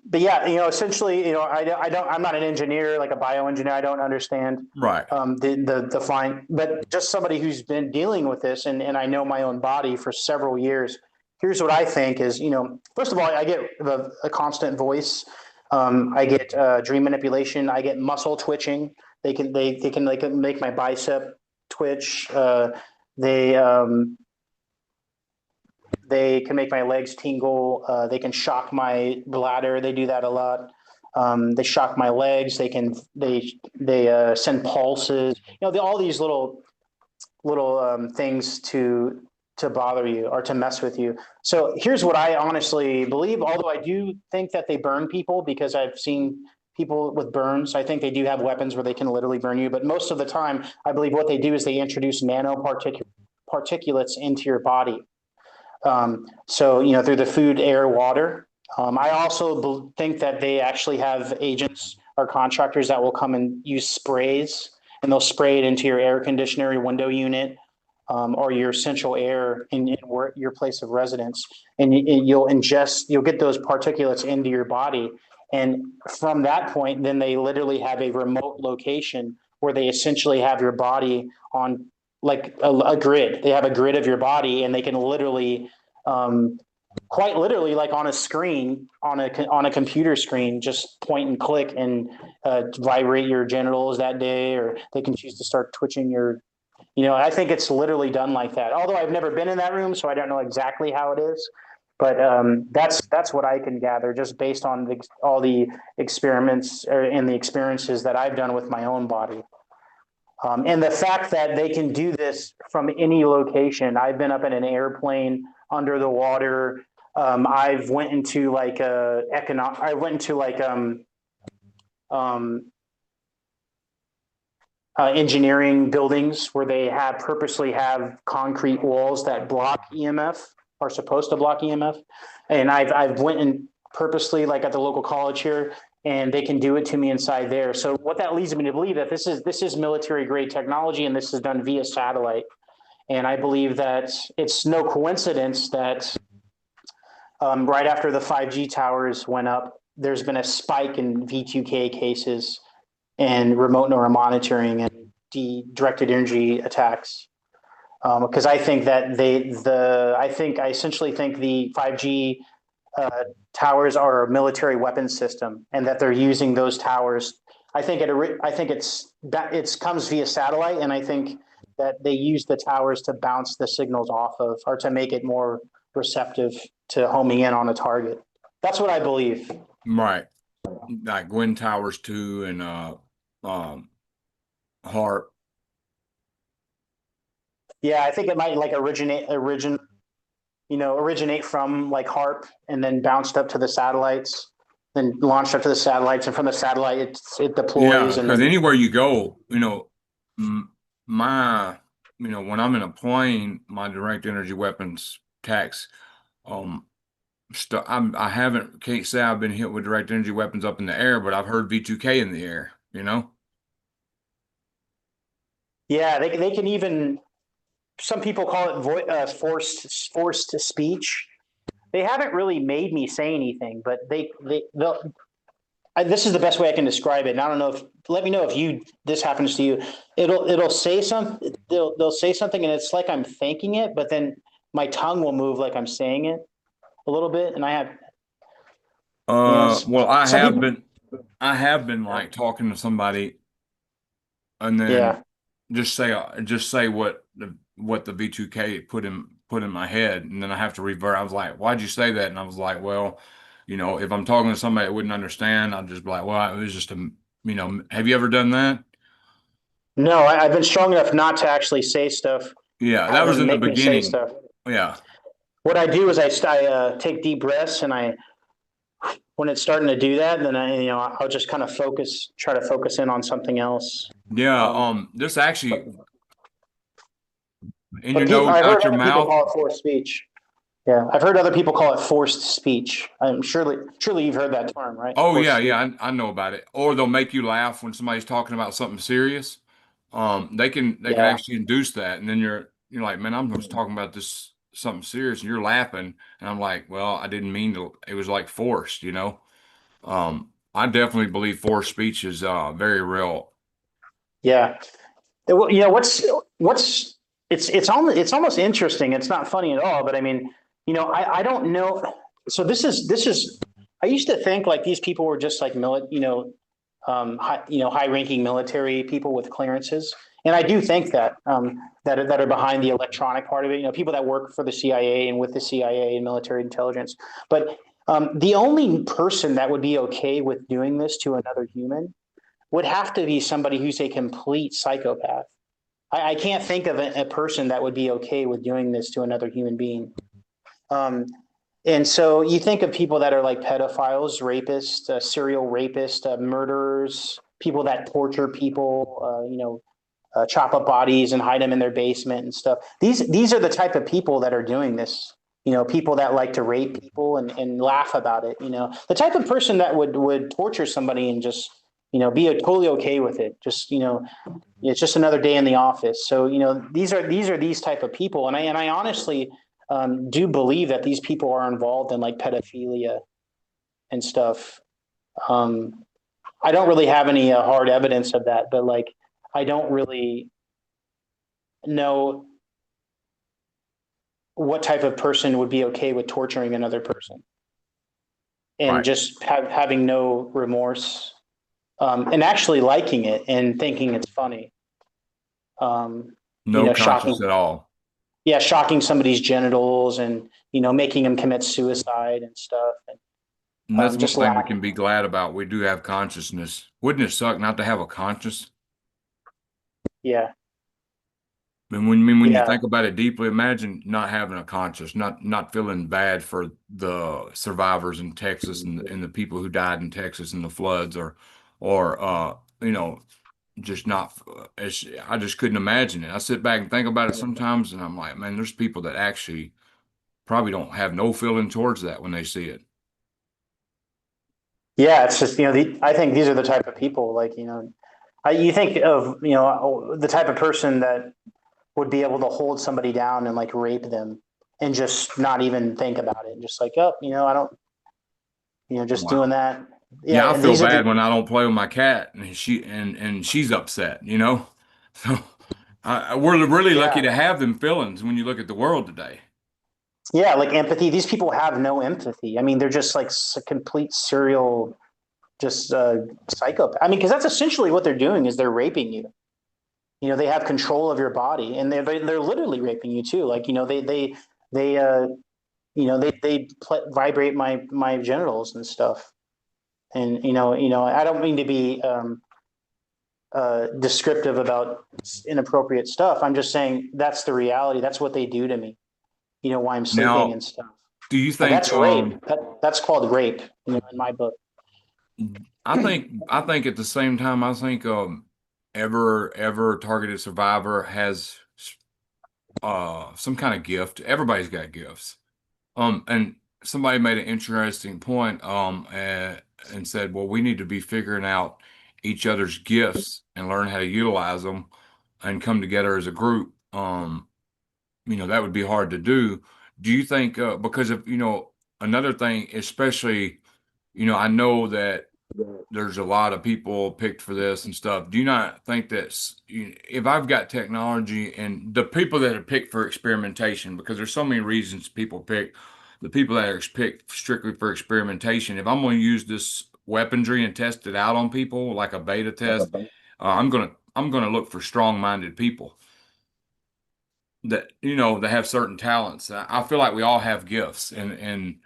But yeah, essentially, I'm not an engineer, like a bioengineer. I don't understand
Right.
the fine, but just somebody who's been dealing with this and I know my own body for several years. Here's what I think is, first of all, I get a constant voice. I get dream manipulation. I get muscle twitching. They can make my bicep twitch. They They can make my legs tingle. They can shock my bladder. They do that a lot. They shock my legs. They send pulses. All these little things to bother you or to mess with you. So here's what I honestly believe. Although I do think that they burn people because I've seen people with burns. I think they do have weapons where they can literally burn you. But most of the time, I believe what they do is they introduce particulates into your body. So through the food, air, water. I also think that they actually have agents or contractors that will come and use sprays, and they'll spray it into your air conditioner, your window unit, or your central air in your place of residence, and you'll get those particulates into your body. And from that point, then they literally have a remote location where they essentially have your body on like a grid. They have a grid of your body, and they can literally, quite literally, like on a screen, on a computer screen, just point and click and vibrate your genitals that day, or they can choose to start twitching your. I think it's literally done like that. Although I've never been in that room, so I don't know exactly how it is. But that's what I can gather just based on all the experiments and the experiences that I've done with my own body. And the fact that they can do this from any location. I've been up in an airplane, under the water. I've went into like I went into like engineering buildings where they purposely have concrete walls that block EMF, are supposed to block EMF. And I've went in purposely, like at the local college here, and they can do it to me inside there. So what that leads me to believe that this is military grade technology, and this is done via satellite. And I believe that it's no coincidence that right after the 5G towers went up, there's been a spike in V2K cases and remote neuromonitoring and directed energy attacks. Because I think that I essentially think the 5G towers are a military weapons system, and that they're using those towers. I think it comes via satellite, and I think that they use the towers to bounce the signals off of, or to make it more receptive to homing in on a target. That's what I believe.
Right. Like Gwyn Towers 2 and Harp.
Yeah, I think it might like originate from like HARP, and then bounced up to the satellites, then launched up to the satellites, and from the satellite it
Yeah,
deploys, and
because
then
anywhere you go, my, when I'm in a plane, my direct energy weapons tax, um, I can't say I've been hit with direct energy weapons up in the air, but I've heard V2K in the air.
yeah, they can even, some people call it forced speech. They haven't really made me say anything, but this is the best way I can describe it. And I don't know if, let me know if this happens to you. It'll say something. They'll say something, and it's like I'm thinking it, but then my tongue will move like I'm saying it a little bit, and I have,
Well, I
some
have
people.
been, I have been like talking to somebody, and then
Yeah.
just say what the V2K put in my head, and then I have to revert. I was like, "Why'd you say that?" And I was like, "Well, if I'm talking to somebody that wouldn't understand, I'd just be like, well, it was just have you ever done that?"
No, I've been strong enough not to actually say stuff,
Yeah, that
have
was
them
in the
make me say
beginning.
stuff.
Yeah.
What I do is I take deep breaths, and when it's starting to do that, then I'll just kind of try to focus in on something else.
Yeah,
Um,
this actually in your
but
nose,
I've heard
out your
other people
mouth.
call it forced speech. Yeah, I've heard other people call it forced speech. I'm surely you've heard that term, right?
Oh
Forced
yeah,
speech.
yeah, I know about it. Or they'll make you laugh when somebody's talking about something serious. They can
Yeah.
actually induce that, and then you're like, man, I'm just talking about this something serious, and you're laughing, and I'm like, well, I didn't mean to. It was like forced. I definitely believe forced speech is very real.
Yeah. Well, what's it's almost interesting. It's not funny at all, but I mean, I don't know. So this is I used to think like these people were just like high ranking military people with clearances, And I do think that that are behind the electronic part of it. You know, people that work for the CIA and with the CIA and military intelligence. But the only person that would be okay with doing this to another human would have to be somebody who's a complete psychopath. I can't think of a person that would be okay with doing this to another human being. Um, and so you think of people that are like pedophiles, rapists, serial rapists, murderers, people that torture people, chop up bodies and hide them in their basement and stuff. These are the type of people that are doing this. You know, people that like to rape people and laugh about it. You know, the type of person that would torture somebody and just be totally okay with it. Just it's just another day in the office. So these are these type of people, and I honestly do believe that these people are involved in like pedophilia and stuff. Um, I don't really have any hard evidence of that, but like I don't really know what type of person would be okay with torturing another person and
Right.
just having no remorse, and actually liking it and thinking it's funny. Um,
No conscience
Shocking.
at all.
Yeah, shocking somebody's genitals and making them commit suicide and stuff, and
And that's one
just
thing we
laugh.
can be glad about. We do have consciousness. Wouldn't it suck not to have a conscience?
Yeah,
I mean, when you
yeah,
think about it deeply, imagine not having a conscience, not feeling bad for the survivors in Texas and the people who died in Texas in the floods, or you know, just not. I just couldn't imagine it. I sit back and think about it sometimes, and I'm like, man, there's people that actually probably don't have no feeling towards that when they see it.
yeah. It's just I think these are the type of people like you think of the type of person that would be able to hold somebody down and like rape them and just not even think about it, just like, oh, I don't, just doing
Wow.
that.
Yeah, I
Yeah,
feel
these are
bad
the
when I don't play with my cat and she's upset, you know? So we're really lucky
yeah,
to have them feelings when you look at the world today.
yeah, like empathy. These people have no empathy. I mean, they're just like complete serial, just psychopath. I mean, because that's essentially what they're doing is they're raping you. They have control of your body, and they're literally raping you too. Like they vibrate my genitals and stuff. And I don't mean to be descriptive about inappropriate stuff. I'm just saying that's the reality. That's what they do to me. While I'm sleeping
Now,
and stuff.
do you think
That's rape. That's called rape. In my book.
I think at the same time I think ever targeted survivor has some kind of gift. Everybody's got gifts. And somebody made an interesting point, and said, well, we need to be figuring out each other's gifts and learn how to utilize them and come together as a group. That would be hard to do. Do you think, because of, another thing, especially, I know that there's a lot of people picked for this and stuff. Do you not think that if I've got technology and the people that are picked for experimentation, because there's so many reasons people pick the people that are picked strictly for experimentation, if I'm going to use this weaponry and test it out on people like a beta test, I'm gonna look for strong-minded people that that have certain talents. I feel like we all have gifts, and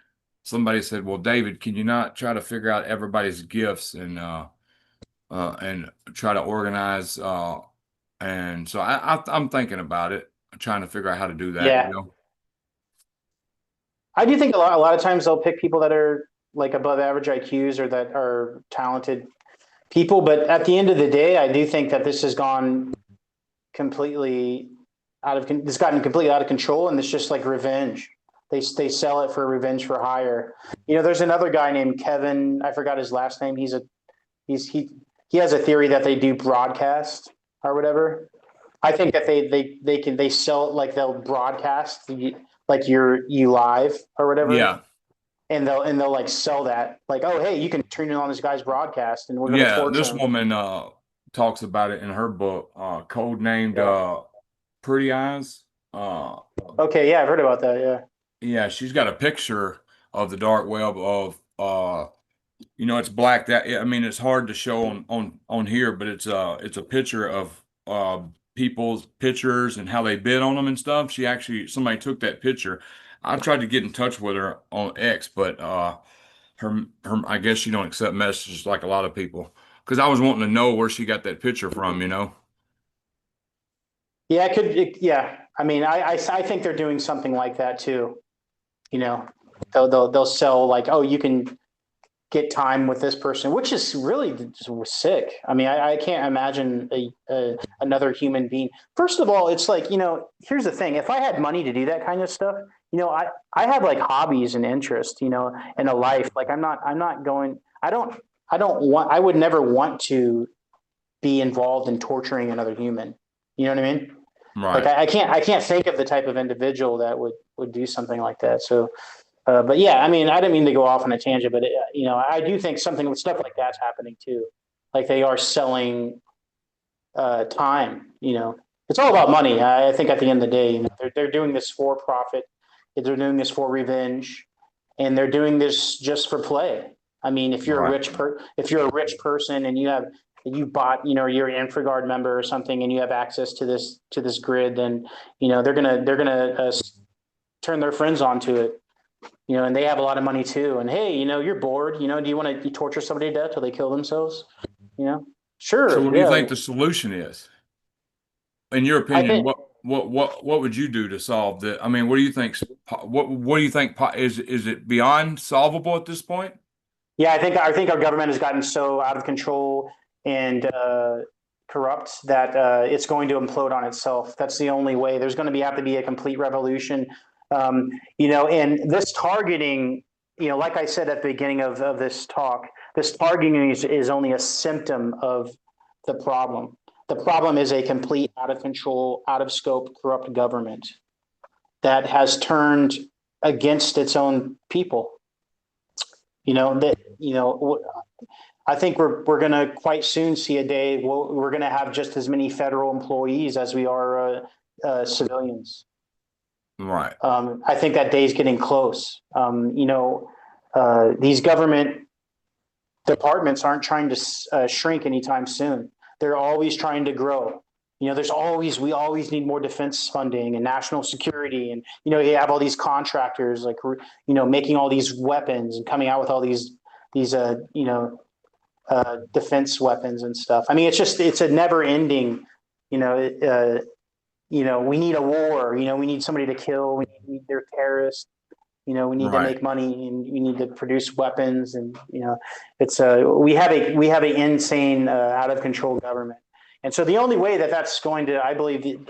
somebody said, "Well, David, can you not try to figure out everybody's gifts and try to organize?" And so I'm thinking about it, trying to figure out how to do that.
Yeah, I do think a lot of times they'll pick people that are like above average IQs or that are talented people. But at the end of the day, I do think that this has gone completely it's gotten completely out of control, and it's just like revenge. They sell it for revenge for hire. There's another guy named Kevin. I forgot his last name. He's he has a theory that they do broadcast or whatever. I think that they sell it like they'll broadcast like you live or whatever,
Yeah,
and they'll like sell that like, oh hey, you can turn in on this guy's broadcast and we're gonna
yeah.
torture
This
him.
woman talks about it in her book, code named
Yeah.
Pretty Eyes.
Okay. Yeah, I've heard about that. Yeah.
Yeah, she's got a picture of the dark web of it's blacked out. I mean, it's hard to show on here, but it's a picture of people's pictures and how they bid on them and stuff. Somebody took that picture. I tried to get in touch with her on X, but her I guess she don't accept messages like a lot of people. Because I was wanting to know where she got that picture from, you know?
Yeah, yeah. I mean, I think they're doing something like that too. You know, they'll sell like, oh, you can get time with this person, which is really just sick. I mean, I can't imagine another human being. First of all, it's like, here's the thing. If I had money to do that kind of stuff, I have like hobbies and interests, and a life. Like I'm not going, I would never want to be involved in torturing another human. You know what I mean? Like
Right.
I can't think of the type of individual that would do something like that. So, but yeah, I mean, I didn't mean to go off on a tangent, but I do think something with stuff like that's happening too. Like they are selling time. It's all about money. I think at the end of the day, they're doing this for profit. They're doing this for revenge, and they're doing this just for play. I mean,
Right.
if you're a rich person and you bought, you're an InfraGard member or something, and you have access to this grid, then they're gonna turn their friends onto it. And they have a lot of money too. And hey, you're bored. Do you want to torture somebody to death till they kill themselves? You know,
So
sure,
what do you
yeah.
think the solution is? In your
I
opinion,
think
what would you do to solve the? I mean, what do you think? What do you think is it beyond solvable at this point?
Yeah, I think our government has gotten so out of control and corrupt that it's going to implode on itself. That's the only way. There's going to have to be a complete revolution. And this targeting, like I said at the beginning of this talk, this targeting is only a symptom of the problem. The problem is a complete out of control, out of scope, corrupt government that has turned against its own people. That I think we're going to quite soon see a day we're going to have just as many federal employees as we are civilians.
Right.
I think that day is getting close. These government departments aren't trying to shrink anytime soon. They're always trying to grow. We always need more defense funding and national security. And, you have all these contractors like, making all these weapons and coming out with all these defense weapons and stuff. I mean, it's a never ending, you know, we need a war, we need somebody to kill. We need their terrorists. We need to
Right.
make money and we need to produce weapons. And, it's we have an insane, out of control government. And so the only way that that's going to, I believe,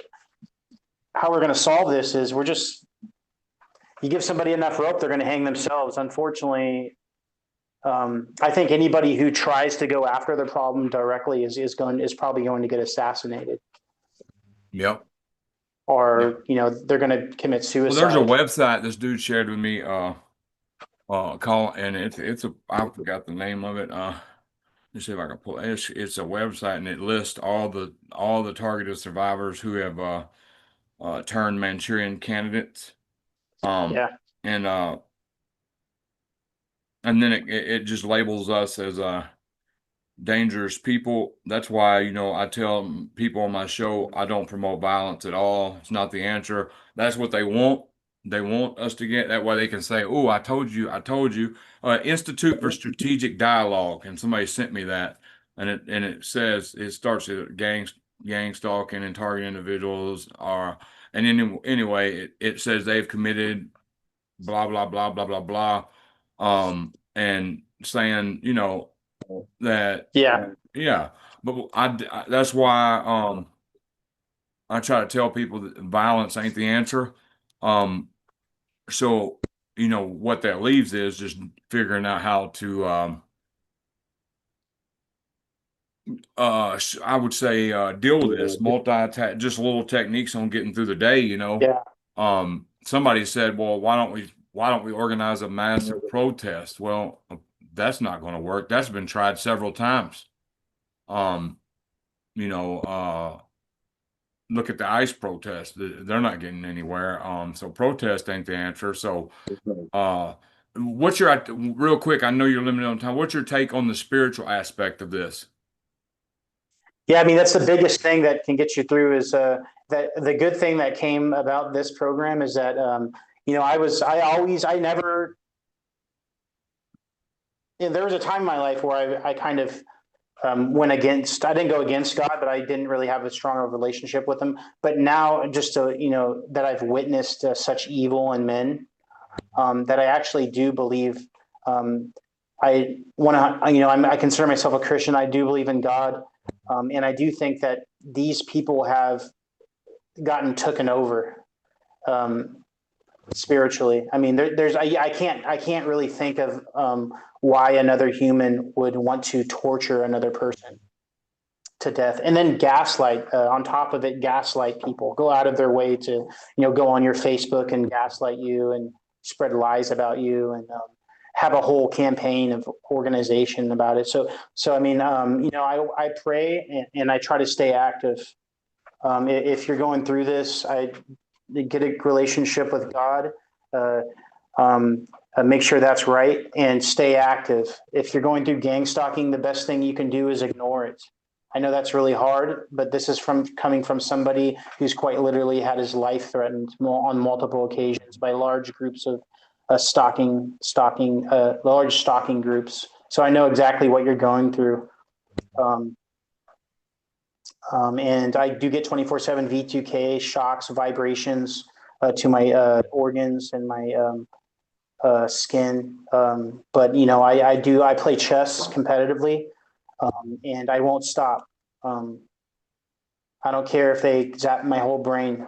how we're going to solve this is you give somebody enough rope, they're going to hang themselves. Unfortunately, I think anybody who tries to go after the problem directly is probably going to get assassinated,
Yep. Yep.
or they're going to commit
Well, there's a
suicide.
website this dude shared with me. Call and it's a I forgot the name of it. Let's see if I can pull. It's a website and it lists all the targeted survivors who have turned Manchurian candidates. Um,
Yeah,
and and then it just labels us as dangerous people. That's why, I tell people on my show I don't promote violence at all. It's not the answer. That's what they want. They want us to get that way they can say, "Oh, I told you, I told you." Institute for Strategic Dialogue, and somebody sent me that, and it says it starts at gang stalking and targeting individuals are, and anyway, it says they've committed blah blah blah blah blah blah, and saying that
yeah,
yeah, but that's why I try to tell people that violence ain't the answer. Um, so what that leaves is just figuring out how to I would say deal with this just little techniques on getting through the day.
yeah,
Somebody said, well, why don't we organize a massive protest? Well, that's not going to work. That's been tried several times. Um, you know, look at the ICE protest. They're not getting anywhere. So protest ain't the answer. So, uh, what's your real quick? I know you're limited on time. What's your take on the spiritual aspect of this?
Yeah, I mean, that's the biggest thing that can get you through is that the good thing that came about this program is that I never, there was a time in my life where I kind of went against, I didn't go against God, but I didn't really have a strong relationship with him. But now, just to, that I've witnessed such evil in men, that I actually do believe. I want to, I consider myself a Christian. I do believe in God. And I do think that these people have gotten taken over spiritually. I mean, I can't really think of why another human would want to torture another person to death, and then gaslight on top of it. Gaslight people, go out of their way to go on your Facebook and gaslight you and spread lies about you, and have a whole campaign of organization about it. So I mean, I pray, and I try to stay active. If you're going through this, I get a relationship with God. Uh, make sure that's right and stay active. If you're going through gang stalking, the best thing you can do is ignore it. I know that's really hard, but this is coming from somebody who's quite literally had his life threatened on multiple occasions by large groups of large stalking groups. So I know exactly what you're going through. Um, and I do get 24/7 V2K shocks, vibrations to my organs and my skin. But I play chess competitively, and I won't stop. Um, I don't care if they zap my whole brain,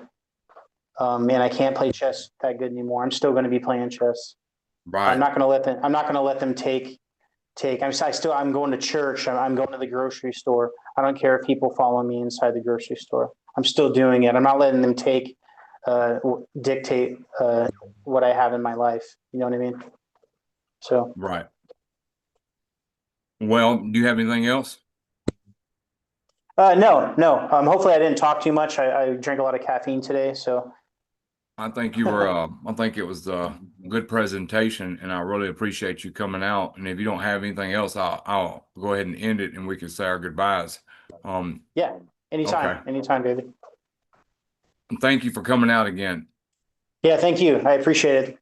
and I can't play chess that good anymore. I'm still going to be playing chess. I'm
Right.
not going to let them. I'm not going to let them take. I'm going to church. I'm going to the grocery store. I don't care if people follow me inside the grocery store. I'm still doing it. I'm not letting them dictate what I have in my life. You know what I mean? So,
Right. Well, do you have anything else?
no, no. Hopefully, I didn't talk too much. I drank a lot of caffeine today, so
I think you were, I think it was a good presentation, and I really appreciate you coming out. And if you don't have anything else, I'll go ahead and end it, and we can say our goodbyes.
yeah.
Okay.
Anytime, David.
And thank you for coming out again.
Yeah, thank you. I appreciate it.